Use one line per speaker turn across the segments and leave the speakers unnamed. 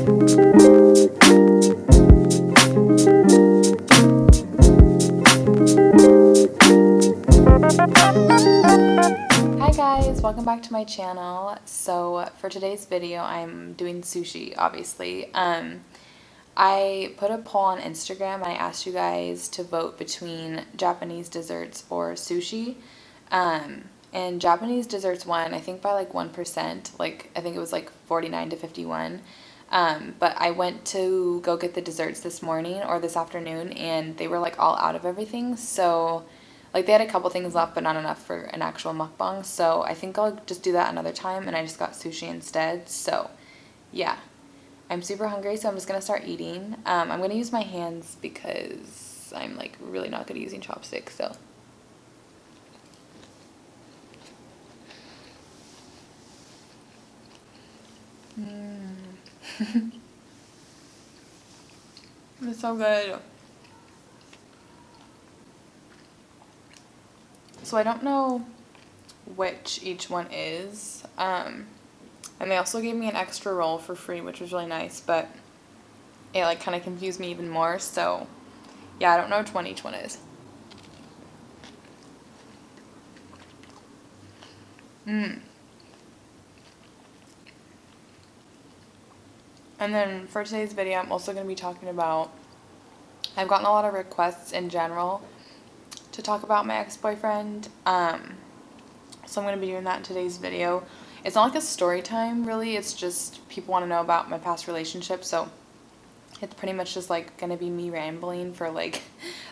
Hi guys, welcome back to my channel. So for today's video I'm doing sushi, obviously. I put a poll on Instagram and I asked you guys to vote between Japanese desserts or sushi. And Japanese desserts won, I think by like 1%, like I think it was like 49 to 51. But I went to go get the desserts this morning or this afternoon and they were like all out of everything. So like they had a couple things left but not enough for an actual mukbang. So I think I'll just do that another time and I just got sushi instead. So yeah, I'm super hungry so I'm just gonna start eating. I'm gonna use my hands because I'm like really not good at using chopsticks. So it's so good. So I don't know which each one is. And they also gave me an extra roll for free, which was really nice, but it like kind of confused me even more. So yeah, I don't know which one each one is. And then for today's video, I'm also going to be talking about, I've gotten a lot of requests in general to talk about my ex-boyfriend. So I'm going to be doing that in today's video. It's not like a story time, really. It's just people want to know about my past relationship. So it's pretty much just like going to be me rambling for like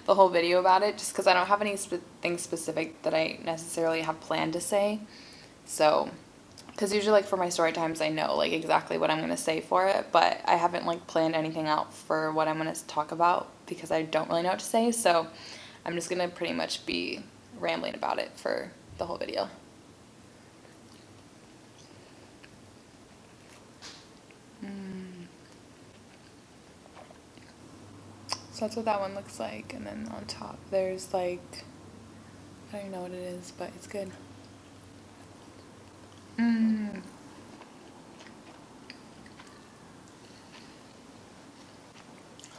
the whole video about it. Just because I don't have anything specific that I necessarily have planned to say. So, because usually like for my story times I know like exactly what I'm going to say for it. But I haven't like planned anything out for what I'm going to talk about because I don't really know what to say. So I'm just going to pretty much be rambling about it for the whole video. So that's what that one looks like, and then on top there's like, I don't even know what it is, but it's good.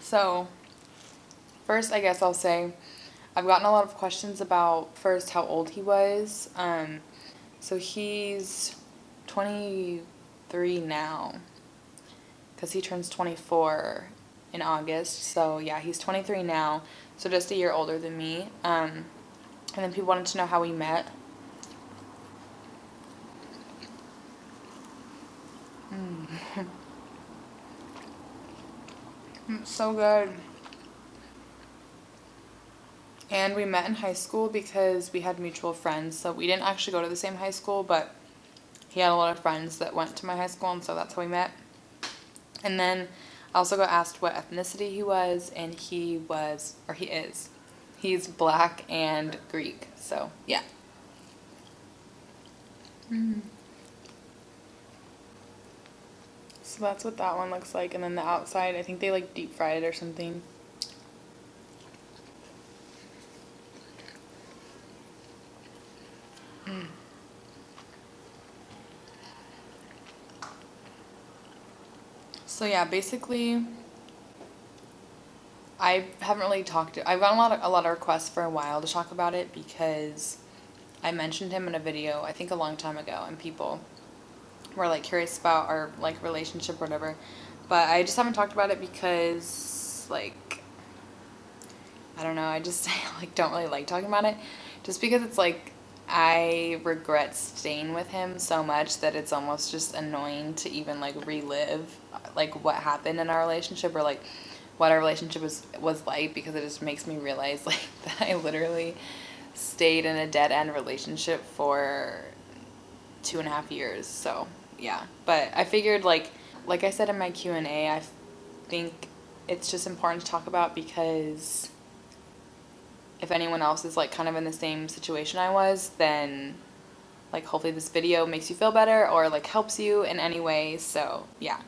So first I guess I'll say I've gotten a lot of questions about first how old he was. So he's 23 now because he turns 24 in August. So yeah, he's 23 now, so just a year older than me. And then people wanted to know how we met. It's so good. And we met in high school because we had mutual friends. So we didn't actually go to the same high school, but he had a lot of friends that went to my high school, and so that's how we met. And then I also got asked what ethnicity he was, and he was, or he is, he's black and Greek. So yeah. So that's what that one looks like. And then the outside, I think they like deep fried it or something. So yeah, basically, I haven't really talked to, I've gotten a lot of requests for a while to talk about it because I mentioned him in a video, I think a long time ago, and people were like curious about our like relationship or whatever. But I just haven't talked about it because like, I don't know, I just like don't really like talking about it just because it's like I regret staying with him so much that it's almost just annoying to even like relive like what happened in our relationship or like what our relationship was like, because it just makes me realize like that I literally stayed in a dead end relationship for 2.5 years. So yeah, but I figured like I said in my Q&A, I think it's just important to talk about because if anyone else is like kind of in the same situation I was, then like hopefully this video makes you feel better or like helps you in any way. So yeah.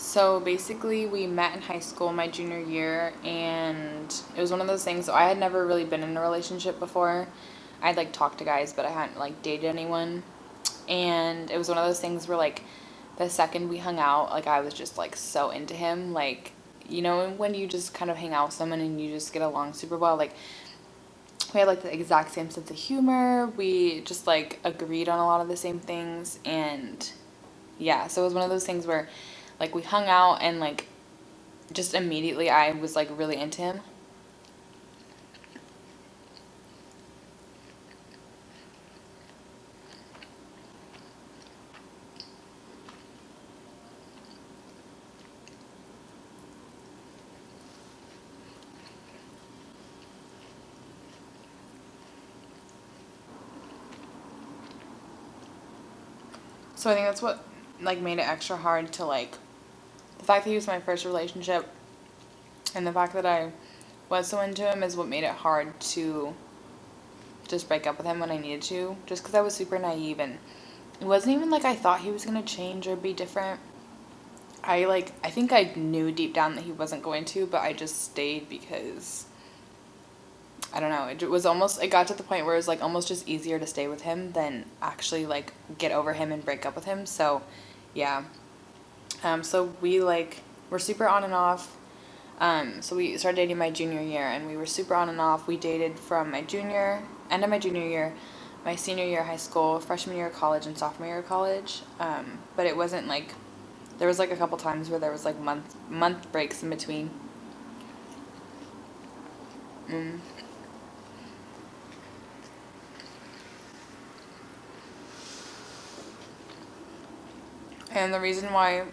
So basically, we met in high school my junior year, and it was one of those things. So I had never really been in a relationship before. I'd like talked to guys, but I hadn't like dated anyone. And it was one of those things where like the second we hung out, like I was just like so into him. Like, you know, when you just kind of hang out with someone and you just get along super well, like we had like the exact same sense of humor. We just like agreed on a lot of the same things, and yeah, so it was one of those things where like we hung out and like just immediately I was like really into him. So I think that's what like made it extra hard to like the fact that he was my first relationship and the fact that I was so into him is what made it hard to just break up with him when I needed to, just because I was super naive and it wasn't even like I thought he was going to change or be different. I think I knew deep down that he wasn't going to, but I just stayed because I don't know. It was almost, it got to the point where it was like almost just easier to stay with him than actually like get over him and break up with him. So, yeah. So we like were super on and off. So we started dating my junior year, and we were super on and off. We dated from my junior, end of my junior year, my senior year of high school, freshman year of college, and sophomore year of college. But it wasn't like there was like a couple times where there was like month breaks in between. Mm. And the reason why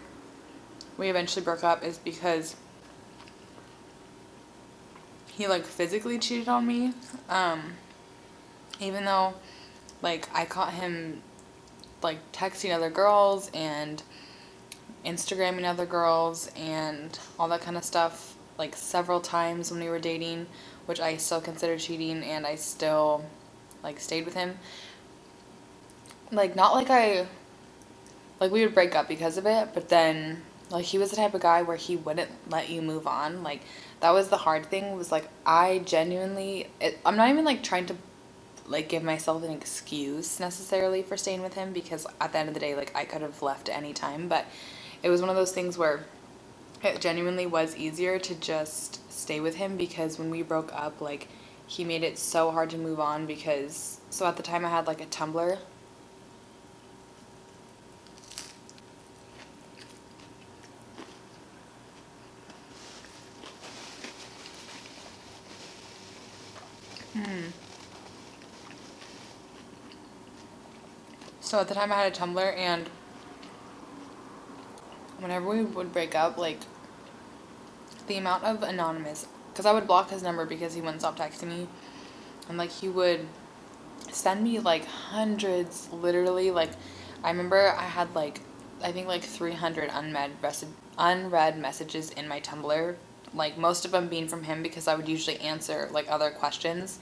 we eventually broke up is because he like physically cheated on me. Even though like I caught him like texting other girls and Instagramming other girls and all that kind of stuff like several times when we were dating, which I still consider cheating, and I still like stayed with him. Like not like I like we would break up because of it, but then like he was the type of guy where he wouldn't let you move on. Like that was the hard thing, was like I genuinely I'm not even like trying to like give myself an excuse necessarily for staying with him, because at the end of the day like I could have left at any time, but it was one of those things where it genuinely was easier to just stay with him, because when we broke up like he made it so hard to move on, because so at the time I had like a Tumblr. Hmm. So at the time I had a Tumblr, and whenever we would break up, like the amount of anonymous, because I would block his number because he wouldn't stop texting me, and like he would send me like hundreds, literally. Like I remember I had like I think like 300 unread messages in my Tumblr, like most of them being from him, because I would usually answer like other questions.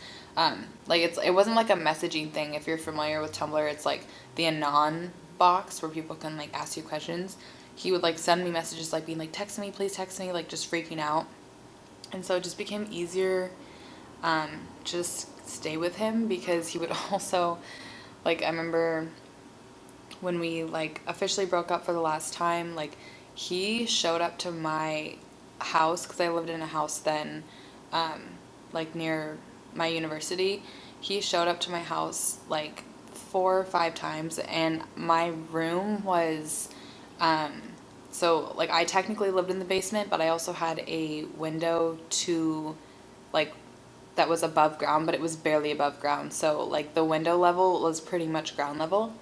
Like it wasn't like a messaging thing. If you're familiar with Tumblr, it's like the anon box where people can like ask you questions. He would like send me messages like being like, text me, please text me, like just freaking out. And so it just became easier, just stay with him, because he would also like I remember when we like officially broke up for the last time, like he showed up to my house, because I lived in a house then, um, like near my university. He showed up to my house like 4 or 5 times, and my room was, um, so like I technically lived in the basement, but I also had a window to like that was above ground, but it was barely above ground. So like the window level was pretty much ground level.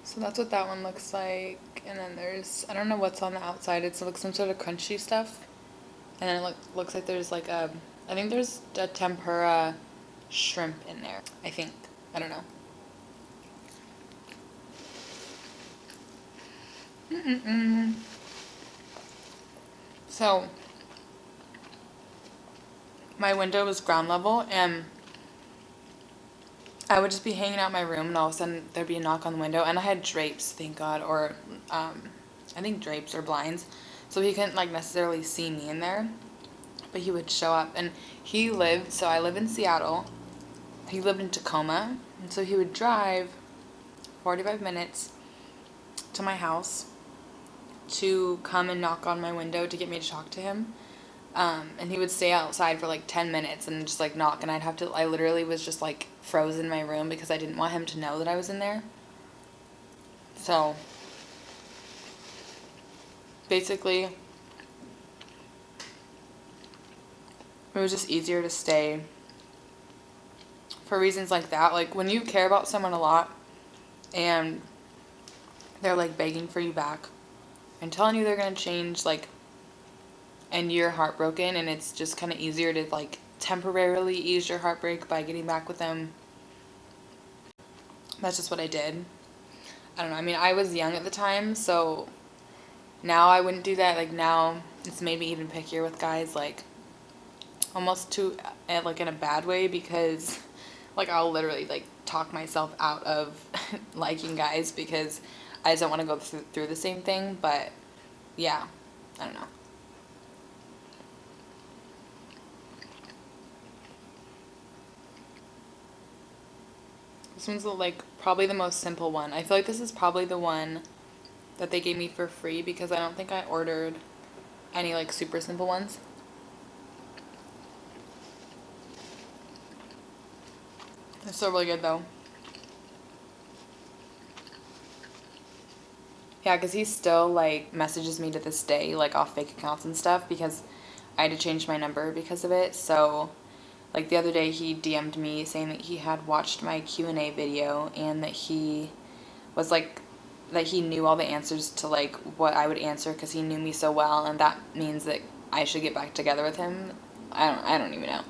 So that's what that one looks like. And then there's, I don't know what's on the outside. It's like some sort of crunchy stuff. And then it looks like there's like a, I think there's a tempura shrimp in there. I think. I don't know. Mm-mm-mm. So my window was ground level, and I would just be hanging out in my room, and all of a sudden there'd be a knock on the window, and I had drapes, thank God, or I think drapes or blinds, so he couldn't like necessarily see me in there, but he would show up. And he lived, so I live in Seattle, he lived in Tacoma, and so he would drive 45 minutes to my house to come and knock on my window to get me to talk to him. And he would stay outside for like 10 minutes and just like knock, and I literally was just like frozen in my room because I didn't want him to know that I was in there. So basically, it was just easier to stay for reasons like that. Like when you care about someone a lot and they're like begging for you back and telling you they're going to change, like, and you're heartbroken, and it's just kind of easier to like temporarily ease your heartbreak by getting back with them. That's just what I did. I don't know. I mean, I was young at the time, so now I wouldn't do that. Like now it's made me even pickier with guys, like almost to like in a bad way, because like I'll literally like talk myself out of liking guys because I just don't want to go through the same thing. But yeah, I don't know. This one's like probably the most simple one. I feel like this is probably the one that they gave me for free because I don't think I ordered any like super simple ones. It's still really good though. Yeah, because he still like messages me to this day like off fake accounts and stuff because I had to change my number because of it. So like the other day he DM'd me saying that he had watched my Q&A video and that he was like that he knew all the answers to like what I would answer because he knew me so well, and that means that I should get back together with him. I don't even know.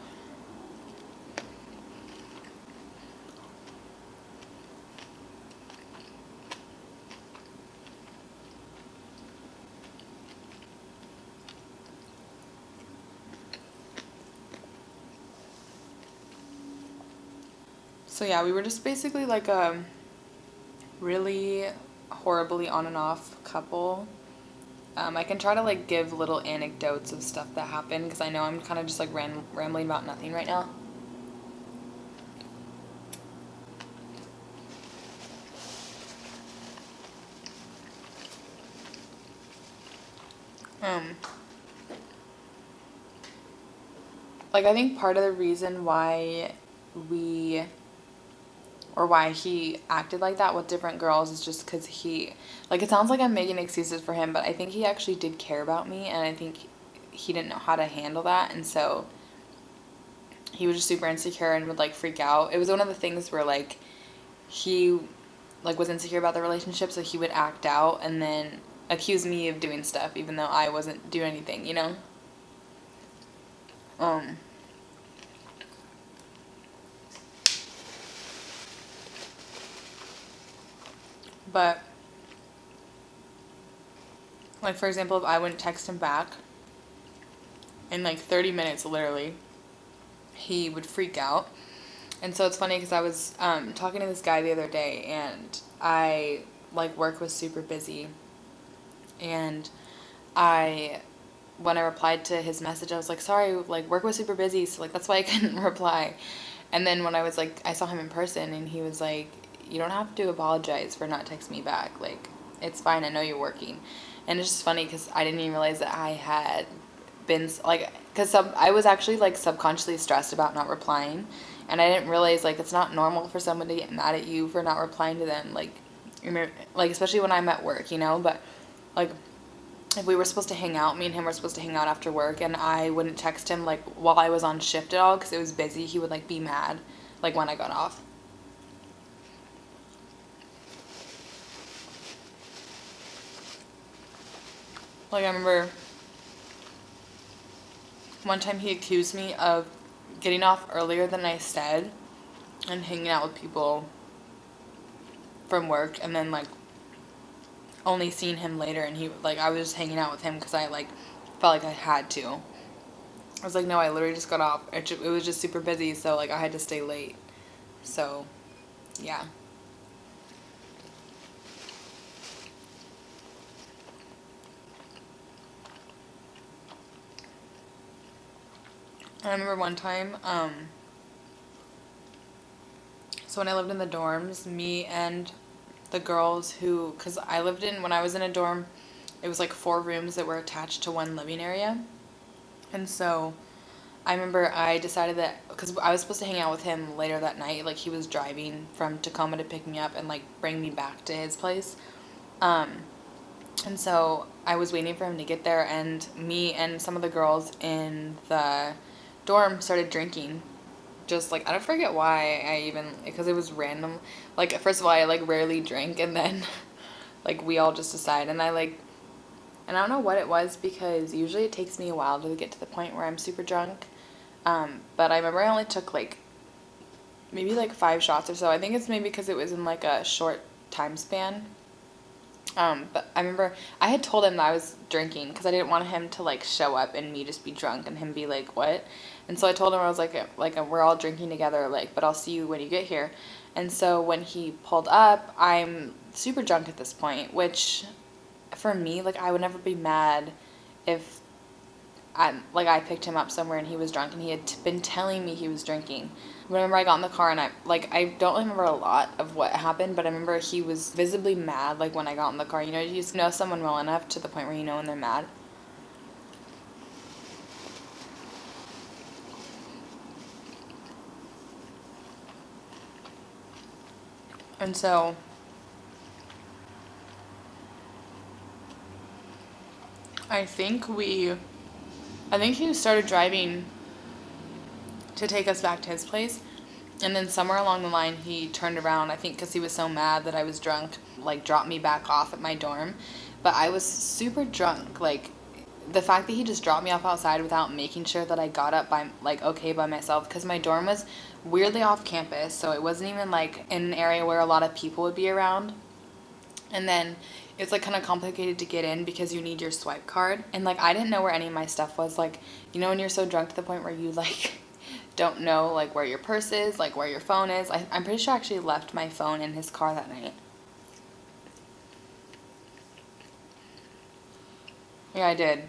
So yeah, we were just basically like a really horribly on and off couple. I can try to like give little anecdotes of stuff that happened because I know I'm kind of just like rambling about nothing right now. Um, like I think part of the reason why we or why he acted like that with different girls is just because he, like, it sounds like I'm making excuses for him, but I think he actually did care about me, and I think he didn't know how to handle that, and so he was just super insecure and would like freak out. It was one of the things where like he like was insecure about the relationship, so he would act out and then accuse me of doing stuff even though I wasn't doing anything, you know? Um but like for example, if I wouldn't text him back in like 30 minutes literally, he would freak out. And so it's funny because I was talking to this guy the other day, and I like work was super busy, and I when I replied to his message I was like, sorry, like work was super busy, so like that's why I couldn't reply. And then when I was like, I saw him in person, and he was like, you don't have to apologize for not texting me back, like it's fine, I know you're working. And it's just funny because I didn't even realize that I had been like, because I was actually like subconsciously stressed about not replying, and I didn't realize like it's not normal for someone to get mad at you for not replying to them, like especially when I'm at work, you know. But like if we were supposed to hang out, me and him were supposed to hang out after work, and I wouldn't text him like while I was on shift at all because it was busy, he would like be mad like when I got off. Like I remember one time he accused me of getting off earlier than I said and hanging out with people from work, and then like only seeing him later, and he like I was just hanging out with him because I like felt like I had to. I was like, no, I literally just got off. It was just super busy, so like I had to stay late. So Yeah. I remember one time, so when I lived in the dorms, me and the girls who, because when I was in a dorm, it was like 4 rooms that were attached to one living area. And so I remember I decided that, because I was supposed to hang out with him later that night, like he was driving from Tacoma to pick me up and like bring me back to his place. Um, and so I was waiting for him to get there, and me and some of the girls in the dorm started drinking. Just like, I don't forget why I even, because it was random. Like, first of all, I like rarely drink, and then like we all just decided, and I don't know what it was, because usually it takes me a while to get to the point where I'm super drunk. But I remember I only took like maybe like 5 shots or so. I think it's maybe because it was in like a short time span. But I remember I had told him that I was drinking because I didn't want him to like show up and me just be drunk and him be like, what? And so I told him, I was like we're all drinking together, like, but I'll see you when you get here. And so when he pulled up, I'm super drunk at this point, which for me, like, I would never be mad if I picked him up somewhere and he was drunk and he had been telling me he was drinking. Whenever I got in the car, and I don't remember a lot of what happened, but I remember he was visibly mad, like, when I got in the car. You know, you just know someone well enough to the point where you know when they're mad. And so I think I think he started driving to take us back to his place. And then somewhere along the line, he turned around, I think because he was so mad that I was drunk, like, dropped me back off at my dorm. But I was super drunk. Like, the fact that he just dropped me off outside without making sure that I got up by, like, okay by myself, because my dorm was weirdly off campus, so it wasn't even, like, in an area where a lot of people would be around. And then it's, like, kind of complicated to get in because you need your swipe card. And, like, I didn't know where any of my stuff was. Like, you know when you're so drunk to the point where you, like, don't know, like, where your purse is, like, where your phone is. I'm pretty sure I actually left my phone in his car that night. Yeah, I did.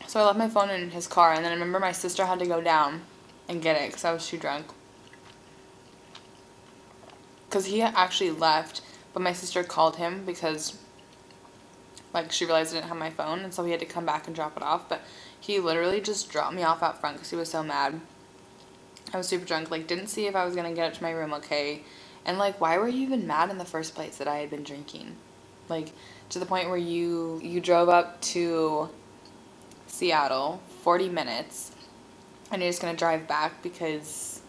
So I left my phone in his car, and then I remember my sister had to go down and get it because I was too drunk. Because he actually left, but my sister called him because, like, she realized I didn't have my phone, and so he had to come back and drop it off. But he literally just dropped me off out front because he was so mad. I was super drunk, like, didn't see if I was gonna get up to my room okay. And, like, why were you even mad in the first place that I had been drinking? Like, to the point where you drove up to Seattle, 40 minutes, and you're just gonna drive back because,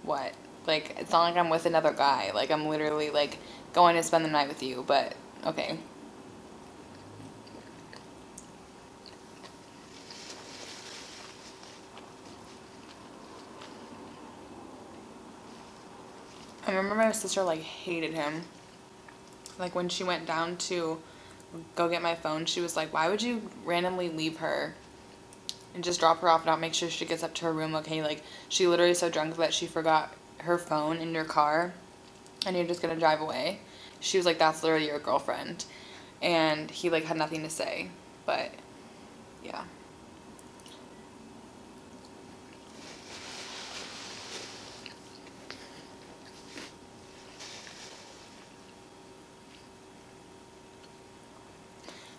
what? Like, it's not like I'm with another guy. Like, I'm literally, like, going to spend the night with you, but, okay. I remember my sister, like, hated him. Like, when she went down to go get my phone, she was like, why would you randomly leave her and just drop her off and not make sure she gets up to her room okay? Like, she literally is so drunk that she forgot her phone in your car and you're just gonna drive away. She was like, that's literally your girlfriend. And he, like, had nothing to say. But, yeah.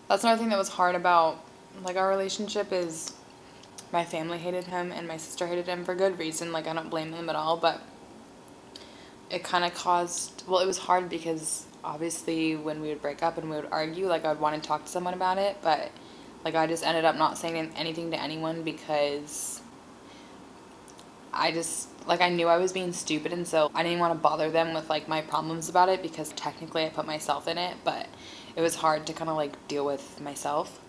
That's another thing that was hard about, like, our relationship is my family hated him and my sister hated him for good reason. Like, I don't blame them at all, but it kind of caused, well, it was hard because obviously when we would break up and we would argue, like, I would want to talk to someone about it, but, like, I just ended up not saying anything to anyone because I just, like, I knew I was being stupid, and so I didn't want to bother them with, like, my problems about it because technically I put myself in it, but it was hard to kind of, like, deal with myself.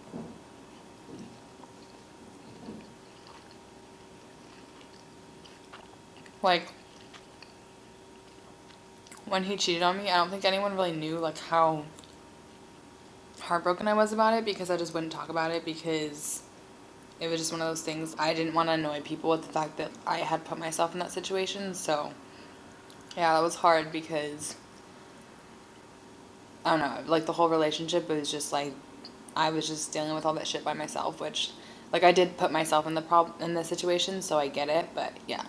Like, when he cheated on me, I don't think anyone really knew, like, how heartbroken I was about it because I just wouldn't talk about it because it was just one of those things. I didn't want to annoy people with the fact that I had put myself in that situation. So, yeah, that was hard because, I don't know, like the whole relationship was just like, I was just dealing with all that shit by myself, which, like, I did put myself in the situation, so I get it, but yeah.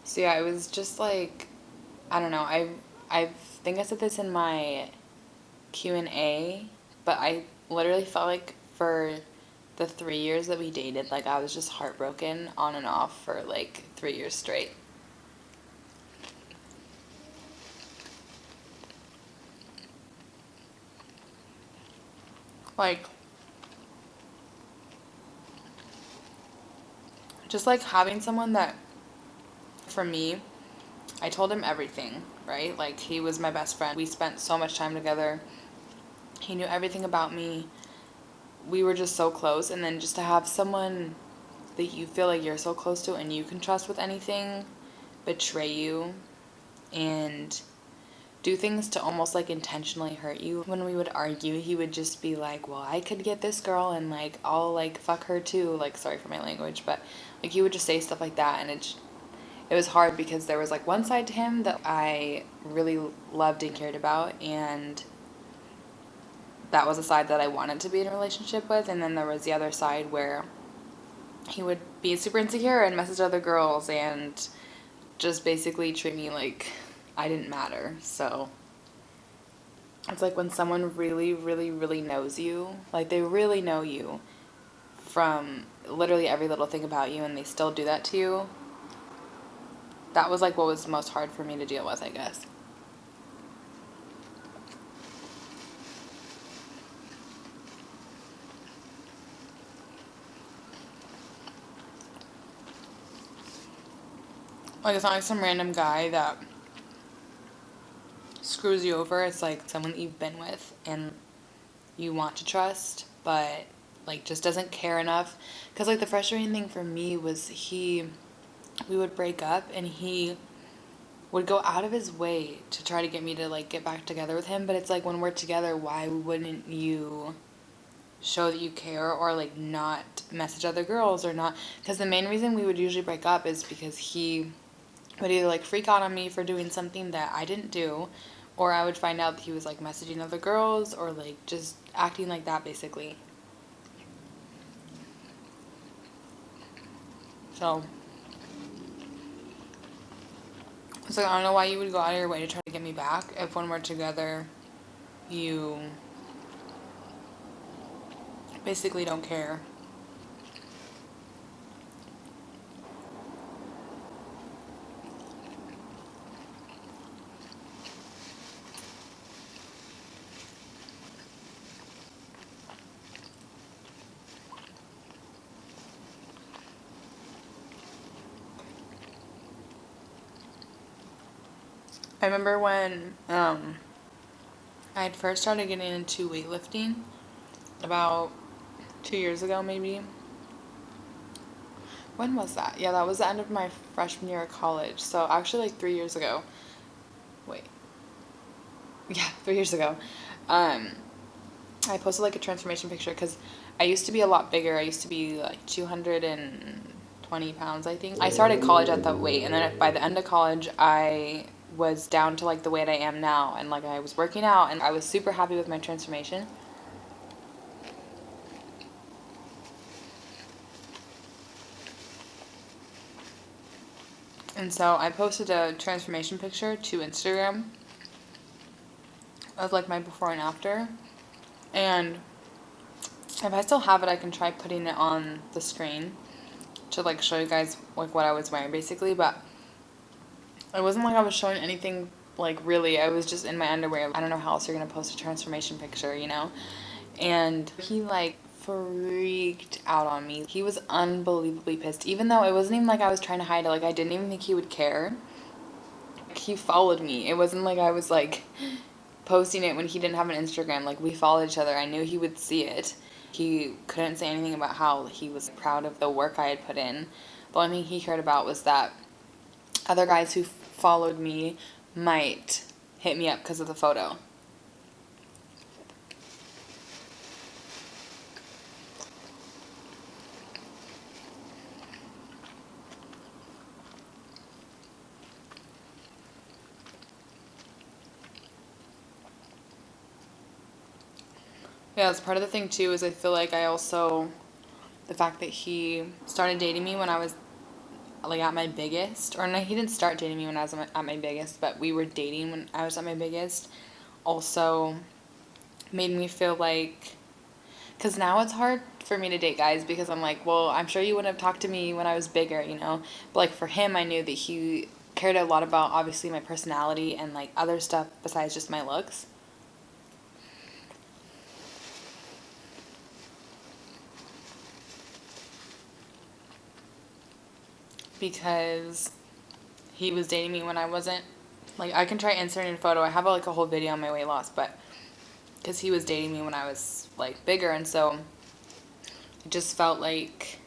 So yeah, it was just like, I don't know. I think I said this in my Q&A, but I literally felt like for the 3 years that we dated, like I was just heartbroken on and off for like 3 years straight. Like, just like having someone that, for me, I told him everything, right? Like, he was my best friend. We spent so much time together. He knew everything about me. We were just so close. And then just to have someone that you feel like you're so close to and you can trust with anything betray you and do things to almost like intentionally hurt you. When we would argue, he would just be like, well, I could get this girl and like I'll like fuck her too. Like, sorry for my language, but like he would just say stuff like that, and it was hard because there was like one side to him that I really loved and cared about, and that was a side that I wanted to be in a relationship with, and then there was the other side where he would be super insecure and message other girls and just basically treat me like I didn't matter. So it's like when someone really, really, really knows you, like they really know you from literally every little thing about you, and they still do that to you. That was like what was most hard for me to deal with, I guess. Like, it's not like some random guy that screws you over. It's like someone that you've been with and you want to trust, but like just doesn't care enough. Because like the frustrating thing for me was we would break up and he would go out of his way to try to get me to like get back together with him. But it's like when we're together, why wouldn't you show that you care, or like not message other girls, or not? Because the main reason we would usually break up is because he would either like freak out on me for doing something that I didn't do, or I would find out that he was like messaging other girls or like just acting like that basically. So it's like I don't know why you would go out of your way to try to get me back if when we're together you basically don't care. I remember when I had first started getting into weightlifting about 2 years ago, maybe. When was that? Yeah, that was the end of my freshman year of college. So actually, like 3 years ago. Wait. Yeah, 3 years ago. Um, I posted like a transformation picture because I used to be a lot bigger. I used to be like 220 pounds, I think. I started college at that weight, and then by the end of college, I was down to like the weight I am now, and like I was working out, and I was super happy with my transformation. And so I posted a transformation picture to Instagram of like my before and after. And if I still have it, I can try putting it on the screen to like show you guys like what I was wearing basically. But it wasn't like I was showing anything Like, really, I was just in my underwear. I don't know how else you're gonna post a transformation picture, you know? And he, like, freaked out on me. He was unbelievably pissed, even though it wasn't even like I was trying to hide it. Like, I didn't even think he would care. He followed me. It wasn't like I was, like, posting it when he didn't have an Instagram. Like, we followed each other. I knew he would see it. He couldn't say anything about how he was proud of the work I had put in. The only thing he cared about was that other guys who followed me might hit me up because of the photo. Yeah, that's part of the thing too, is I feel like I also, the fact that he started dating me when I was like at my biggest, or no, he didn't start dating me when I was at my biggest, but we were dating when I was at my biggest, also made me feel like, because now it's hard for me to date guys because I'm like, well, I'm sure you wouldn't have talked to me when I was bigger, you know, but like for him, I knew that he cared a lot about obviously my personality and like other stuff besides just my looks. Because he was dating me when I wasn't. Like, I can try inserting a photo. I have like a whole video on my weight loss, but because he was dating me when I was like bigger, and so it just felt like,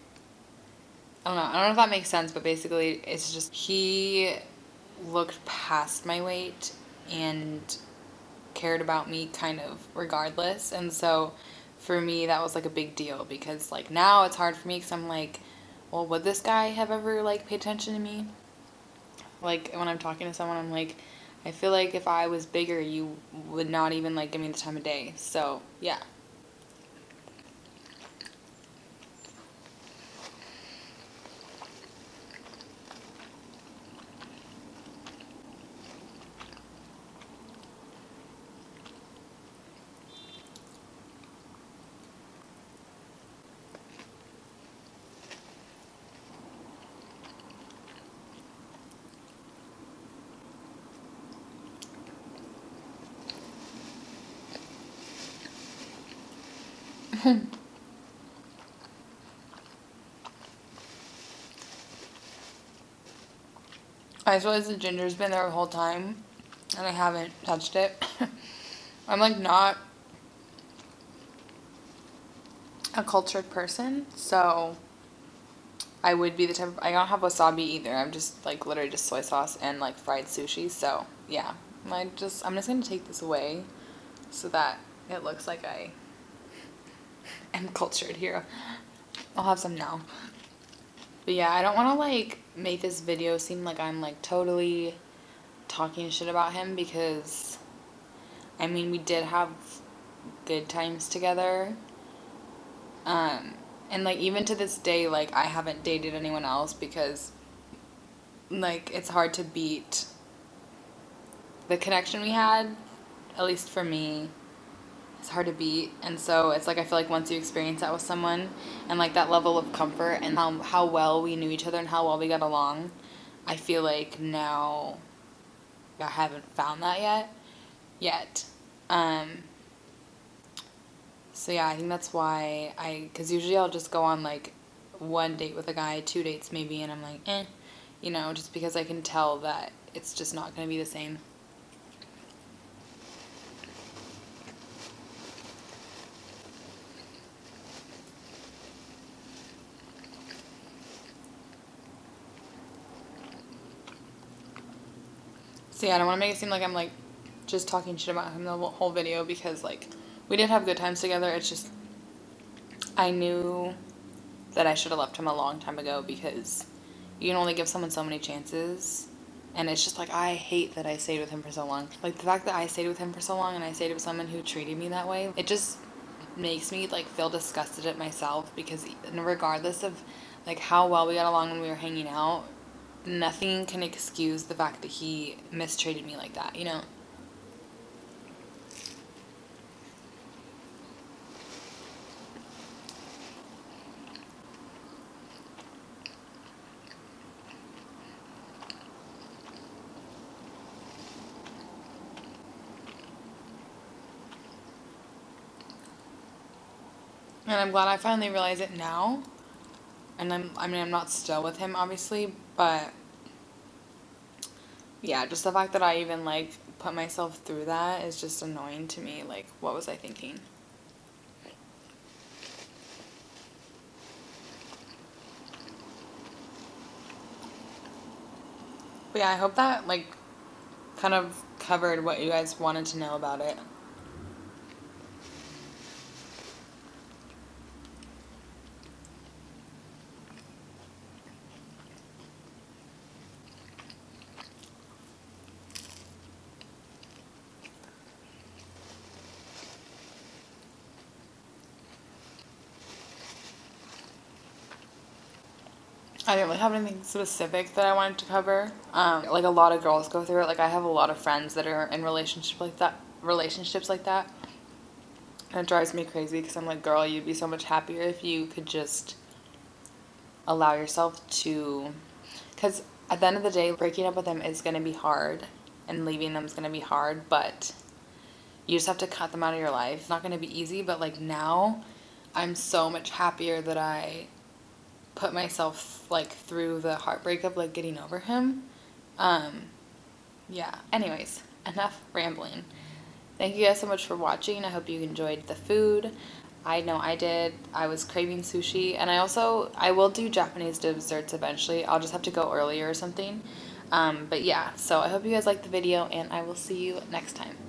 I don't know if that makes sense, but basically it's just he looked past my weight and cared about me kind of regardless, and so for me that was like a big deal because like now it's hard for me because I'm like, well, would this guy have ever like paid attention to me? Like, when I'm talking to someone, I'm like, I feel like if I was bigger, you would not even, like, give me the time of day. So, yeah. I just realized the ginger's been there the whole time, and I haven't touched it. I'm, like, not a cultured person, so I would be the type of, I don't have wasabi either. I'm just, like, literally just soy sauce and, like, fried sushi, so, yeah. I'm just gonna take this away so that it looks like I am cultured here. I'll have some now. But yeah, I don't want to like make this video seem like I'm like totally talking shit about him because I mean, we did have good times together. And like even to this day, like I haven't dated anyone else because like it's hard to beat the connection we had, at least for me. It's hard to beat, and so it's like I feel like once you experience that with someone and like that level of comfort and how well we knew each other and how well we got along, I feel like now I haven't found that yet. um so yeah, I think that's why because usually I'll just go on like one date with a guy, 2 dates maybe, and I'm like you know, just because I can tell that it's just not going to be the same. So yeah, I don't want to make it seem like I'm like just talking shit about him the whole video because like we did have good times together. It's just I knew that I should have left him a long time ago because you can only give someone so many chances. And it's just like I hate that I stayed with him for so long. Like the fact that I stayed with him for so long and I stayed with someone who treated me that way, it just makes me like feel disgusted at myself because regardless of like how well we got along when we were hanging out, nothing can excuse the fact that he mistreated me like that, you know? And I'm glad I finally realize it now. And I mean, I'm not still with him, obviously, but yeah, just the fact that I even, like, put myself through that is just annoying to me. Like, what was I thinking? But yeah, I hope that, like, kind of covered what you guys wanted to know about it. I didn't really have anything specific that I wanted to cover. Like a lot of girls go through it. Like I have a lot of friends that are in relationships like that. And it drives me crazy because I'm like, girl, you'd be so much happier if you could just allow yourself to, because at the end of the day, breaking up with them is going to be hard and leaving them is going to be hard, but you just have to cut them out of your life. It's not going to be easy, but like now I'm so much happier that I put myself like through the heartbreak of like getting over him. Um, yeah. Anyways, enough rambling. Thank you guys so much for watching. I hope you enjoyed the food. I know I did. I was craving sushi, and I will do Japanese desserts eventually. I'll just have to go earlier or something. But yeah, so I hope you guys liked the video, and I will see you next time.